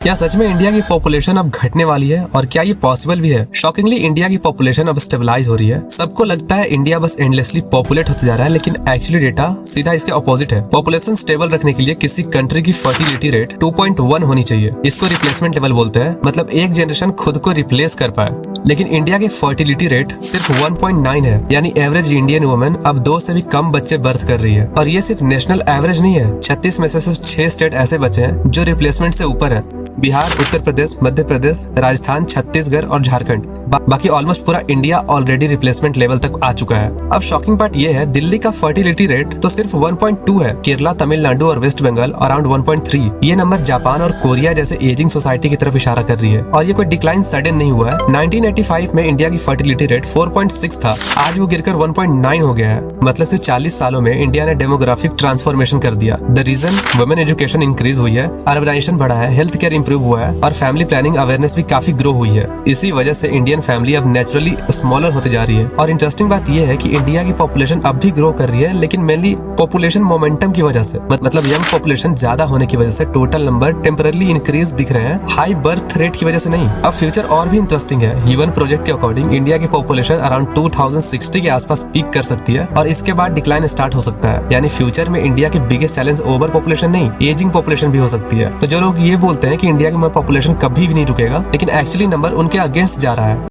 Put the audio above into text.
क्या सच में इंडिया की पॉपुलेशन अब घटने वाली है और क्या ये पॉसिबल भी है? शॉकिंगली इंडिया की पॉपुलेशन अब स्टेबलाइज हो रही है। सबको लगता है इंडिया बस एंडलेसली पॉपुलेट होते जा रहा है, लेकिन एक्चुअली डेटा सीधा इसके ऑपोजिट है। पॉपुलेशन स्टेबल रखने के लिए किसी कंट्री की फर्टिलिटी रेट 2.1 होनी चाहिए। इसको रिप्लेसमेंट लेवल बोलते हैं, मतलब एक जनरेशन खुद को रिप्लेस कर पाए। लेकिन इंडिया की फर्टिलिटी रेट सिर्फ 1.9 है, यानी एवरेज इंडियन वुमेन अब 2 से भी कम बच्चे बर्थ कर रही है। और ये सिर्फ नेशनल एवरेज नहीं है। 36 में से सिर्फ 6 स्टेट ऐसे बचे हैं जो रिप्लेसमेंट से ऊपर है। बिहार, उत्तर प्रदेश, मध्य प्रदेश, राजस्थान, छत्तीसगढ़ और झारखंड। बाकी ऑलमोस्ट पूरा इंडिया ऑलरेडी रिप्लेसमेंट लेवल तक आ चुका है। अब शॉकिंग पार्ट ये है, दिल्ली का फर्टिलिटी रेट तो सिर्फ 1.2 है। केरला, तमिलनाडु और वेस्ट बंगाल अराउंड 1.3। ये नंबर जापान और कोरिया जैसे एजिंग सोसाइटी की तरफ इशारा कर रही है। और ये कोई डिक्लाइन सडन नहीं हुआ है। 1985 में इंडिया की फर्टिलिटी रेट 4.6 था, आज वो गिरकर 1.9 हो गया है। मतलब सिर्फ 40 सालों में इंडिया ने डेमोग्राफिक ट्रांसफॉर्मेशन कर दिया। The reason, women education increase हुई है, अर्बनाइजेशन बढ़ा है, हेल्थ केयर इंप्रूव हुआ है और फैमिली प्लानिंग अवेयरनेस भी काफी ग्रो हुई है। इसी वजह से इंडियन फैमिली अब नेचुरली स्मॉलर होते जा रही है। और इंटरेस्टिंग बात यह है कि इंडिया की पॉपुलेशन अब भी ग्रो कर रही है, लेकिन मेनली पॉपुलेशन मोमेंटम की वजह से, मतलब यंग पॉपुलेशन ज्यादा होने की वजह से टोटल नंबर टेम्पररी इंक्रीज दिख रहे हैं, हाई बर्थ रेट की वजह से नहीं। अब फ्यूचर और भी इंटरेस्टिंग है। यूएन प्रोजेक्ट के अकॉर्डिंग इंडिया की पॉपुलेशन अराउंड 2060 के आसपास पीक कर सकती है और इसके बाद डिक्लाइन स्टार्ट हो सकता है। यानी फ्यूचर में इंडिया की बिगेस्ट चैलेंज ओवर पॉपुलेशन नहीं, एजिंग पॉपुलेशन भी हो सकती है। तो जो लोग ये बोलते हैं कि इंडिया की पॉपुलेशन कभी भी नहीं रुकेगा, लेकिन एक्चुअली नंबर उनके अगेंस्ट जा रहा है।